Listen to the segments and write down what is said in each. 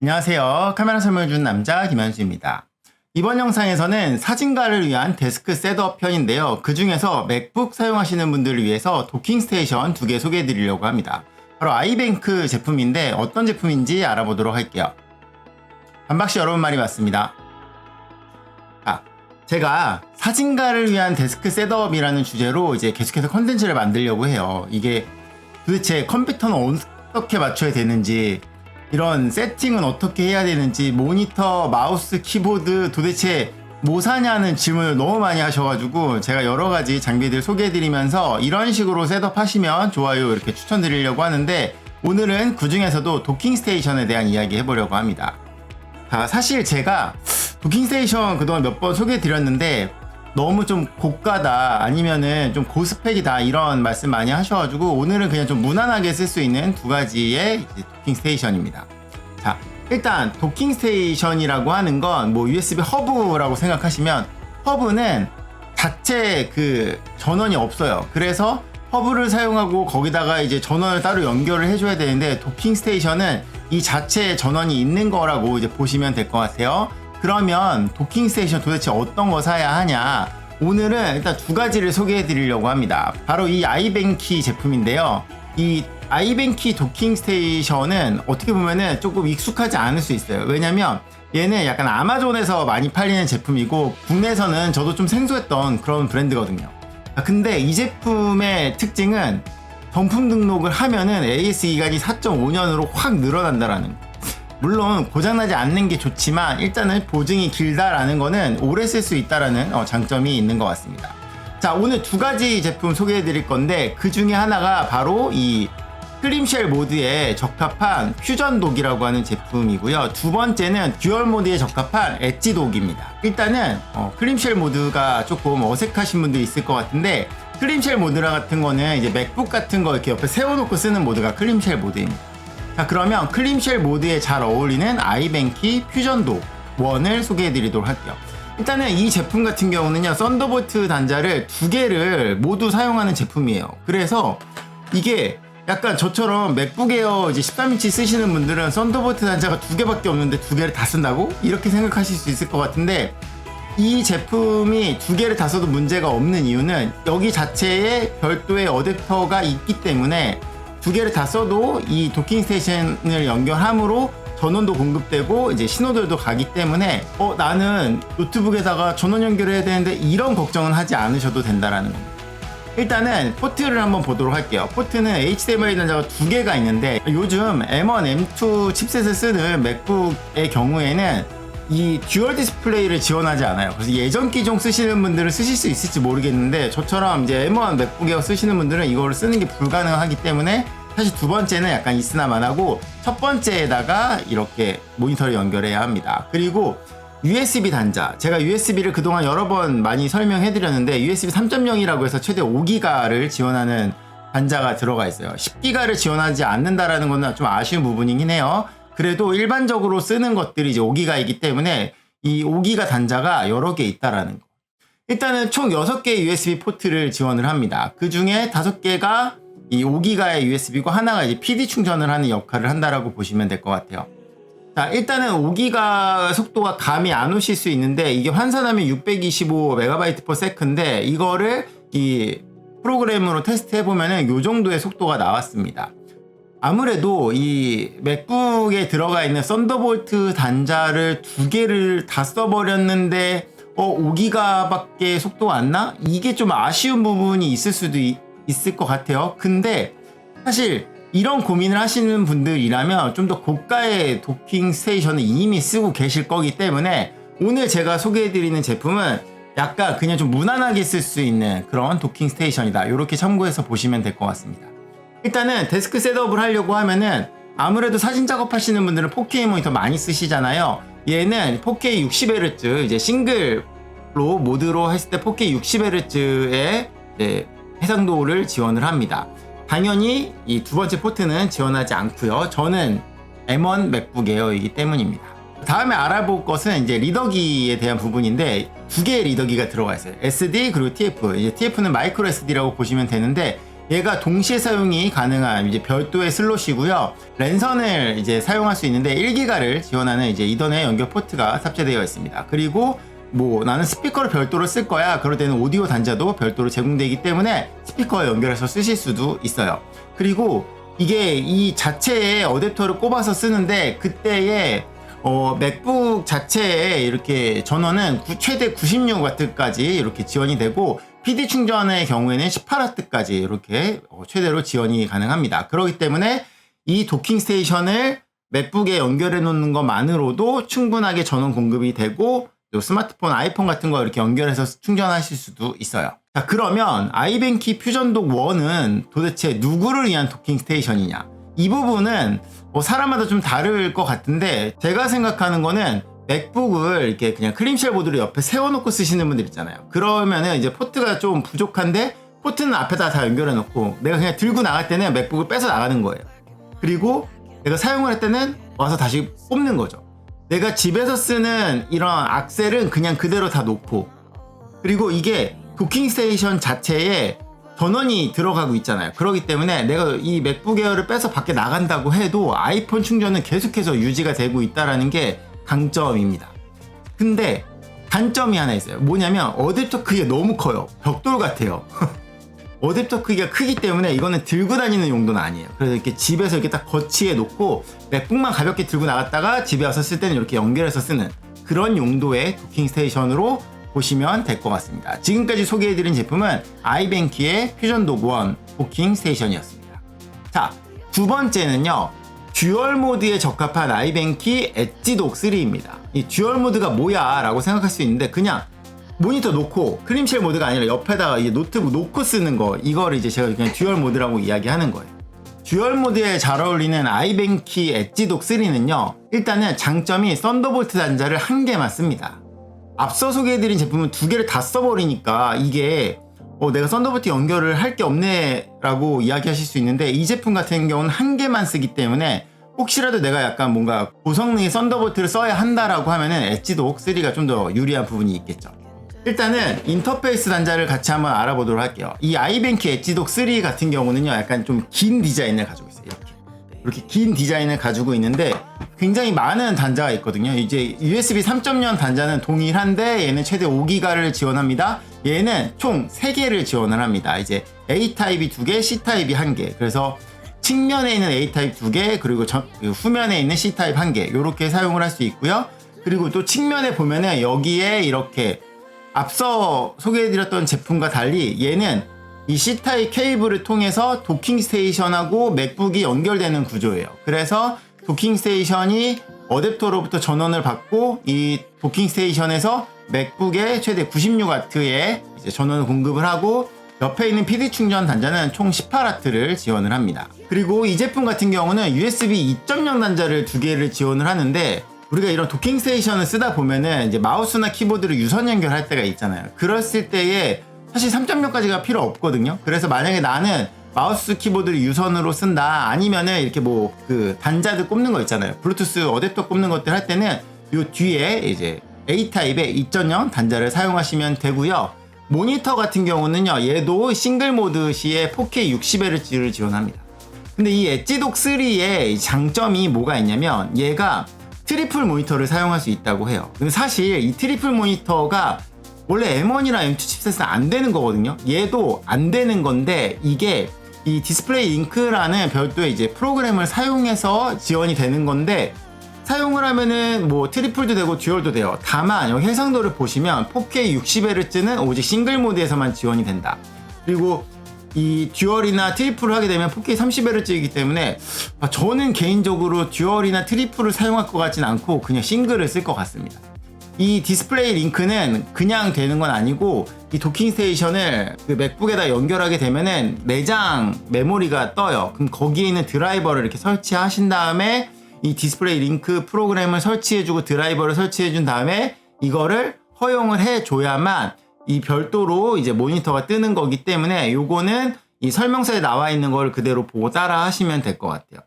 안녕하세요. 카메라 설명해주는 남자 김현수입니다. 이번 영상에서는 사진가를 위한 데스크 셋업 편인데요. 그 중에서 맥북 사용하시는 분들을 위해서 도킹 스테이션 2개 소개해 드리려고 합니다. 바로 아이뱅크 제품인데 어떤 제품인지 알아보도록 할게요. 반박시 여러분 말이 맞습니다. 제가 사진가를 위한 데스크 셋업이라는 주제로 이제 계속해서 컨텐츠를 만들려고 해요. 이게 도대체 컴퓨터는 어떻게 맞춰야 되는지, 이런 세팅은 어떻게 해야 되는지, 모니터, 마우스, 키보드 도대체 뭐 사냐는 질문을 너무 많이 하셔가지고 제가 여러가지 장비들 소개해드리면서 이런 식으로 셋업 하시면 좋아요 이렇게 추천드리려고 하는데, 오늘은 그 중에서도 도킹 스테이션에 대한 이야기 해보려고 합니다. 사실 제가 도킹 스테이션 그동안 몇 번 소개해드렸는데 너무 좀 고가다, 아니면은 좀 고스펙이다, 이런 말씀 많이 하셔가지고 오늘은 그냥 좀 무난하게 쓸 수 있는 두 가지의 도킹 스테이션입니다. 자, 일단 도킹 스테이션이라고 하는 건 뭐 USB 허브라고 생각하시면, 허브는 자체 그 전원이 없어요. 그래서 허브를 사용하고 거기다가 이제 전원을 따로 연결을 해줘야 되는데, 도킹 스테이션은 이 자체 전원이 있는 거라고 이제 보시면 될 것 같아요. 그러면 도킹 스테이션 도대체 어떤 거 사야 하냐? 오늘은 일단 두 가지를 소개해 드리려고 합니다. 바로 이 아이뱅키 제품인데요. 이 아이뱅키 도킹 스테이션은 어떻게 보면은 조금 익숙하지 않을 수 있어요. 왜냐면 얘는 약간 아마존에서 많이 팔리는 제품이고, 국내에서는 저도 좀 생소했던 그런 브랜드거든요. 근데 이 제품의 특징은 정품 등록을 하면은 AS 기간이 4.5년으로 확 늘어난다라는 거. 물론 고장나지 않는 게 좋지만 일단은 보증이 길다라는 거는 오래 쓸 수 있다라는 장점이 있는 것 같습니다. 자, 오늘 두 가지 제품 소개해 드릴 건데, 그 중에 하나가 바로 이 클림쉘 모드에 적합한 퓨전 독이라고 하는 제품이고요. 두 번째는 듀얼 모드에 적합한 엣지 독입니다. 일단은 클림쉘 모드가 조금 어색하신 분들이 있을 것 같은데, 클림쉘 모드 같은 거는 이제 맥북 같은 거 이렇게 옆에 세워놓고 쓰는 모드가 클림쉘 모드입니다. 자, 그러면 클림쉘 모드에 잘 어울리는 아이뱅키 퓨전 독 1을 소개해 드리도록 할게요. 일단은 이 제품 같은 경우는요, 썬더볼트 단자를 두 개를 모두 사용하는 제품이에요. 그래서 이게 약간 저처럼 맥북 에어 이제 13인치 쓰시는 분들은 썬더볼트 단자가 두 개밖에 없는데 두 개를 다 쓴다고? 이렇게 생각하실 수 있을 것 같은데, 이 제품이 두 개를 다 써도 문제가 없는 이유는 여기 자체에 별도의 어댑터가 있기 때문에 두 개를 다 써도 이 도킹 스테이션을 연결함으로 전원도 공급되고 이제 신호들도 가기 때문에 나는 노트북에다가 전원 연결해야 되는데, 이런 걱정은 하지 않으셔도 된다라는 겁니다. 일단은 포트를 한번 보도록 할게요. 포트는 HDMI 단자가 두 개가 있는데, 요즘 M1, M2 칩셋을 쓰는 맥북의 경우에는 이 듀얼 디스플레이를 지원하지 않아요. 그래서 예전 기종 쓰시는 분들은 쓰실 수 있을지 모르겠는데, 저처럼 이제 M1 맥북 에어 쓰시는 분들은 이걸 쓰는 게 불가능하기 때문에 사실 두 번째는 약간 있으나마나고, 첫 번째에다가 이렇게 모니터를 연결해야 합니다. 그리고 USB 단자, 제가 USB를 그동안 여러 번 많이 설명해 드렸는데, USB 3.0이라고 해서 최대 5기가를 지원하는 단자가 들어가 있어요. 10기가를 지원하지 않는다라는 건 좀 아쉬운 부분이긴 해요. 그래도 일반적으로 쓰는 것들이 이제 5기가이기 때문에 이 5기가 단자가 여러 개 있다라는 거. 일단은 총 6개의 USB 포트를 지원을 합니다. 그 중에 5개가 이 5기가의 USB고 하나가 이제 PD 충전을 하는 역할을 한다라고 보시면 될 것 같아요. 자, 일단은 5기가 속도가 감이 안 오실 수 있는데, 이게 환산하면 625MB/s인데 이거를 이 프로그램으로 테스트 해보면은 요 정도의 속도가 나왔습니다. 아무래도 이 맥북에 들어가 있는 썬더볼트 단자를 두 개를 다 써버렸는데 5기가밖에 속도가 안 나? 이게 좀 아쉬운 부분이 있을 수도 있을 것 같아요. 근데 사실 이런 고민을 하시는 분들이라면 좀 더 고가의 도킹 스테이션을 이미 쓰고 계실 거기 때문에, 오늘 제가 소개해드리는 제품은 약간 그냥 좀 무난하게 쓸 수 있는 그런 도킹 스테이션이다, 이렇게 참고해서 보시면 될 것 같습니다. 일단은 데스크 셋업을 하려고 하면은, 아무래도 사진 작업하시는 분들은 4K 모니터 많이 쓰시잖아요. 얘는 4K 60Hz 이제 싱글로 모드로 했을 때 4K 60Hz의 해상도를 지원을 합니다. 당연히 이 두 번째 포트는 지원하지 않고요. 저는 M1 맥북 에어이기 때문입니다. 다음에 알아볼 것은 이제 리더기에 대한 부분인데, 두 개의 리더기가 들어가 있어요. SD 그리고 TF. 이제 TF는 마이크로 SD라고 보시면 되는데, 얘가 동시에 사용이 가능한 이제 별도의 슬롯이고요. 랜선을 이제 사용할 수 있는데 1기가를 지원하는 이제 이더넷 연결 포트가 탑재되어 있습니다. 그리고 뭐 나는 스피커를 별도로 쓸 거야. 그럴 때는 오디오 단자도 별도로 제공되기 때문에 스피커에 연결해서 쓰실 수도 있어요. 그리고 이게 이 자체에 어댑터를 꼽아서 쓰는데 그때의 맥북 자체에 이렇게 전원은 최대 96W까지 이렇게 지원이 되고 PD 충전의 경우에는 18W까지 이렇게 최대로 지원이 가능합니다. 그렇기 때문에 이 도킹 스테이션을 맥북에 연결해 놓는 것만으로도 충분하게 전원 공급이 되고 또 스마트폰, 아이폰 같은 거 이렇게 연결해서 충전하실 수도 있어요. 자, 그러면 아이뱅키 퓨전독 1은 도대체 누구를 위한 도킹 스테이션이냐? 이 부분은 사람마다 좀 다를 것 같은데 제가 생각하는 거는 맥북을 이렇게 그냥 클림쉘 보드를 옆에 세워놓고 쓰시는 분들 있잖아요. 그러면은 이제 포트가 좀 부족한데 포트는 앞에다 다 연결해 놓고 내가 그냥 들고 나갈 때는 맥북을 빼서 나가는 거예요. 그리고 내가 사용을 할 때는 와서 다시 꼽는 거죠. 내가 집에서 쓰는 이런 악셀은 그냥 그대로 다 놓고, 그리고 이게 도킹 스테이션 자체에 전원이 들어가고 있잖아요. 그렇기 때문에 내가 이 맥북 에어를 빼서 밖에 나간다고 해도 아이폰 충전은 계속해서 유지가 되고 있다는 게 강점입니다. 근데 단점이 하나 있어요. 뭐냐면 어댑터 크기가 너무 커요. 벽돌 같아요. 어댑터 크기가 크기 때문에 이거는 들고 다니는 용도는 아니에요. 그래서 이렇게 집에서 이렇게 딱 거치해 놓고 맥북만 가볍게 들고 나갔다가 집에 와서 쓸 때는 이렇게 연결해서 쓰는 그런 용도의 도킹 스테이션으로 보시면 될 것 같습니다. 지금까지 소개해드린 제품은 아이뱅키의 퓨전독 1 도킹 스테이션이었습니다. 자, 두 번째는요, 듀얼 모드에 적합한 아이뱅키 엣지독 3입니다. 이 듀얼 모드가 뭐야 라고 생각할 수 있는데 그냥 모니터 놓고 클림쉘 모드가 아니라 옆에다가 이제 노트북 놓고 쓰는 거, 이거를 이제 제가 그냥 듀얼 모드라고 이야기하는 거예요. 듀얼 모드에 잘 어울리는 아이뱅키 엣지독 3는요, 일단은 장점이 썬더볼트 단자를 한 개만 씁니다. 앞서 소개해드린 제품은 두 개를 다 써버리니까 이게 내가 썬더볼트 연결을 할 게 없네 라고 이야기하실 수 있는데, 이 제품 같은 경우는 한 개만 쓰기 때문에 혹시라도 내가 약간 뭔가 고성능의 썬더볼트를 써야 한다라고 하면은 엣지독 3가 좀 더 유리한 부분이 있겠죠. 일단은 인터페이스 단자를 같이 한번 알아보도록 할게요. 이 아이뱅키 엣지독 3 같은 경우는요, 약간 좀 긴 디자인을 가지고 있어요. 이렇게 긴 디자인을 가지고 있는데 굉장히 많은 단자가 있거든요. 이제 USB 3.0 단자는 동일한데 얘는 최대 5기가를 지원합니다. 얘는 총 3개를 지원을 합니다. 이제 A타입이 2개, C타입이 1개. 그래서 측면에 있는 A타입 2개, 그리고 후면에 있는 C타입 1개, 이렇게 사용을 할 수 있고요. 그리고 또 측면에 보면은 여기에 이렇게 앞서 소개해드렸던 제품과 달리 얘는 이 C타입 케이블을 통해서 도킹 스테이션하고 맥북이 연결되는 구조예요. 그래서 도킹 스테이션이 어댑터로부터 전원을 받고 이 도킹 스테이션에서 맥북에 최대 96W의 이제 전원을 공급을 하고, 옆에 있는 PD 충전 단자는 총 18W를 지원을 합니다. 그리고 이 제품 같은 경우는 USB 2.0 단자를 2개를 지원을 하는데, 우리가 이런 도킹 스테이션을 쓰다 보면은 이제 마우스나 키보드를 유선 연결할 때가 있잖아요. 그랬을 때에 사실 3.0까지가 필요 없거든요. 그래서 만약에 나는 마우스 키보드를 유선으로 쓴다, 아니면은 이렇게 뭐 그 단자들 꼽는 거 있잖아요. 블루투스 어댑터 꼽는 것들 할 때는 요 뒤에 이제 A타입의 2.0 단자를 사용하시면 되고요. 모니터 같은 경우는요, 얘도 싱글 모드 시에 4K 60Hz를 지원합니다. 근데 이 엣지독 3의 장점이 뭐가 있냐면 얘가 트리플 모니터를 사용할 수 있다고 해요. 근데 사실 이 트리플 모니터가 원래 M1이랑 M2 칩셋은 안 되는 거거든요. 얘도 안 되는 건데, 이게 이 디스플레이 링크라는 별도의 이제 프로그램을 사용해서 지원이 되는 건데, 사용을 하면은 뭐 트리플도 되고 듀얼도 돼요. 다만 여기 해상도를 보시면 4K 60Hz는 오직 싱글 모드에서만 지원이 된다. 그리고 이 듀얼이나 트리플을 하게 되면 4K 30Hz이기 때문에 저는 개인적으로 듀얼이나 트리플을 사용할 것 같진 않고 그냥 싱글을 쓸 것 같습니다. 이 디스플레이 링크는 그냥 되는 건 아니고, 이 도킹 스테이션을 그 맥북에다 연결하게 되면은 내장 메모리가 떠요. 그럼 거기에 있는 드라이버를 이렇게 설치하신 다음에 이 디스플레이 링크 프로그램을 설치해주고 드라이버를 설치해준 다음에 이거를 허용을 해줘야만 이 별도로 이제 모니터가 뜨는 거기 때문에 요거는 이 설명서에 나와 있는 걸 그대로 보고 따라 하시면 될 것 같아요.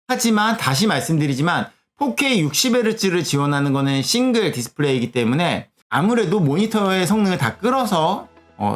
하지만 다시 말씀드리지만 4K 60Hz를 지원하는 거는 싱글 디스플레이이기 때문에 아무래도 모니터의 성능을 다 끌어서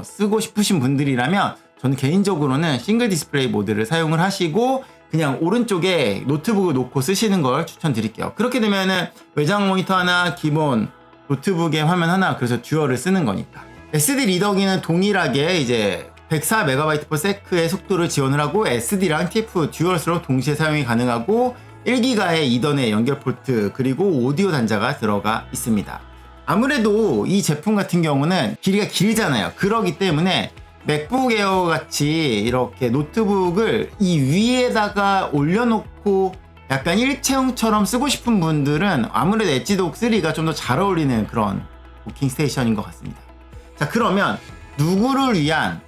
쓰고 싶으신 분들이라면 저는 개인적으로는 싱글 디스플레이 모드를 사용을 하시고 그냥 오른쪽에 노트북을 놓고 쓰시는 걸 추천드릴게요. 그렇게 되면은 외장 모니터 하나, 기본 노트북의 화면 하나, 그래서 듀얼을 쓰는 거니까. SD 리더기는 동일하게 이제 104MB/s의 속도를 지원을 하고 SD랑 TF 듀얼스로 동시에 사용이 가능하고 1기가의 이더넷 연결 포트 그리고 오디오 단자가 들어가 있습니다. 아무래도 이 제품 같은 경우는 길이가 길잖아요. 그러기 때문에 맥북 에어 같이 이렇게 노트북을 이 위에다가 올려놓고 약간 일체형처럼 쓰고 싶은 분들은 아무래도 엣지독 3가 좀 더 잘 어울리는 그런 도킹 스테이션인 것 같습니다. 자, 그러면 누구를 위한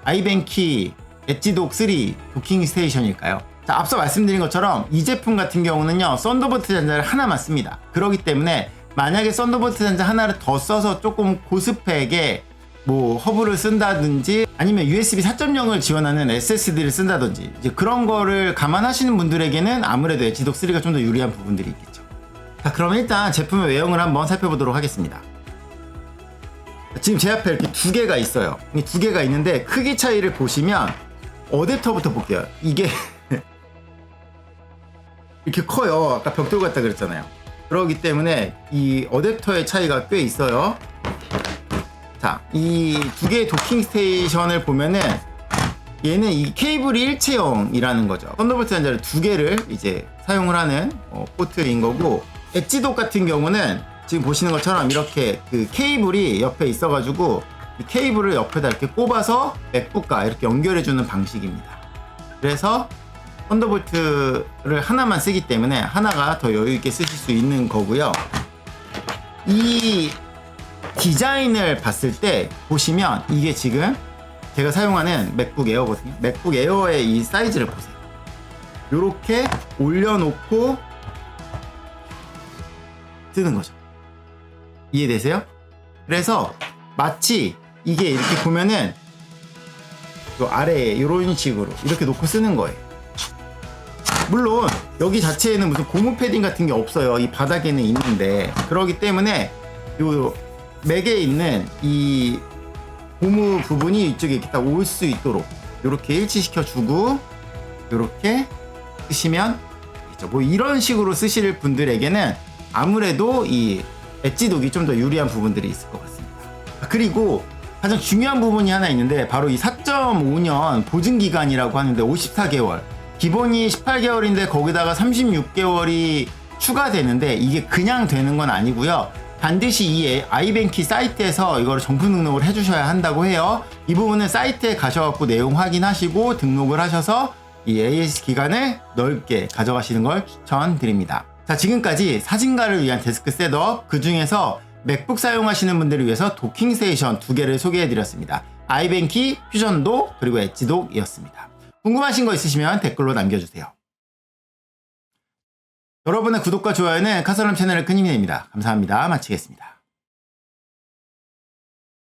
아이벤키 엣지독 3 도킹 스테이션일까요? 자, 앞서 말씀드린 것처럼 이 제품 같은 경우는요 썬더볼트 단자를 하나만 씁니다. 그렇기 때문에 만약에 썬더볼트 단자 하나를 더 써서 조금 고스펙에 뭐 허브를 쓴다든지 아니면 USB 4.0을 지원하는 SSD를 쓴다든지 이제 그런 거를 감안하시는 분들에게는 아무래도 엣지독 3가 좀 더 유리한 부분들이 있겠죠. 자, 그럼 일단 제품의 외형을 한번 살펴보도록 하겠습니다. 지금 제 앞에 이렇게 두 개가 있어요. 이 두 개가 있는데 크기 차이를 보시면 어댑터부터 볼게요. 이게 이렇게 커요. 아까 벽돌 같다 그랬잖아요. 그렇기 때문에 이 어댑터의 차이가 꽤 있어요. 자, 이 두 개의 도킹 스테이션을 보면은 얘는 이 케이블이 일체형이라는 거죠. 썬더볼트 단자를 두 개를 이제 사용을 하는 포트인 거고, 엣지독 같은 경우는 지금 보시는 것처럼 이렇게 그 케이블이 옆에 있어가지고 이 케이블을 옆에다 이렇게 꼽아서 맥북과 이렇게 연결해주는 방식입니다. 그래서 썬더볼트를 하나만 쓰기 때문에 하나가 더 여유있게 쓰실 수 있는 거고요. 이 디자인을 봤을 때 보시면 이게 지금 제가 사용하는 맥북 에어거든요. 맥북 에어의 이 사이즈를 보세요. 이렇게 올려놓고 쓰는 거죠. 이해되세요? 그래서 마치 이게 이렇게 보면은 요 아래에 이런 식으로 이렇게 놓고 쓰는 거예요. 물론 여기 자체에는 무슨 고무 패딩 같은 게 없어요. 이 바닥에는 있는데, 그러기 때문에 요 맥에 있는 이 고무 부분이 이쪽에 이렇게 딱 올 수 있도록 이렇게 일치시켜 주고 이렇게 쓰시면 되겠죠. 뭐 이런 식으로 쓰실 분들에게는 아무래도 이 엣지독이 좀 더 유리한 부분들이 있을 것 같습니다. 그리고 가장 중요한 부분이 하나 있는데 바로 이 4.5년 보증기간이라고 하는데 54개월, 기본이 18개월인데 거기다가 36개월이 추가되는데 이게 그냥 되는 건 아니고요. 반드시 이 아이벤키 사이트에서 이거를 정품 등록을 해주셔야 한다고 해요. 이 부분은 사이트에 가셔갖고 내용 확인하시고 등록을 하셔서 이 AS 기간을 넓게 가져가시는 걸 추천드립니다. 자, 지금까지 사진가를 위한 데스크 셋업, 그 중에서 맥북 사용하시는 분들을 위해서 도킹 스테이션 두 개를 소개해드렸습니다. 아이벤키, 퓨전독, 그리고 엣지독이었습니다. 궁금하신 거 있으시면 댓글로 남겨주세요. 여러분의 구독과 좋아요는 카설람 채널의 큰 힘이 됩니다. 감사합니다. 마치겠습니다.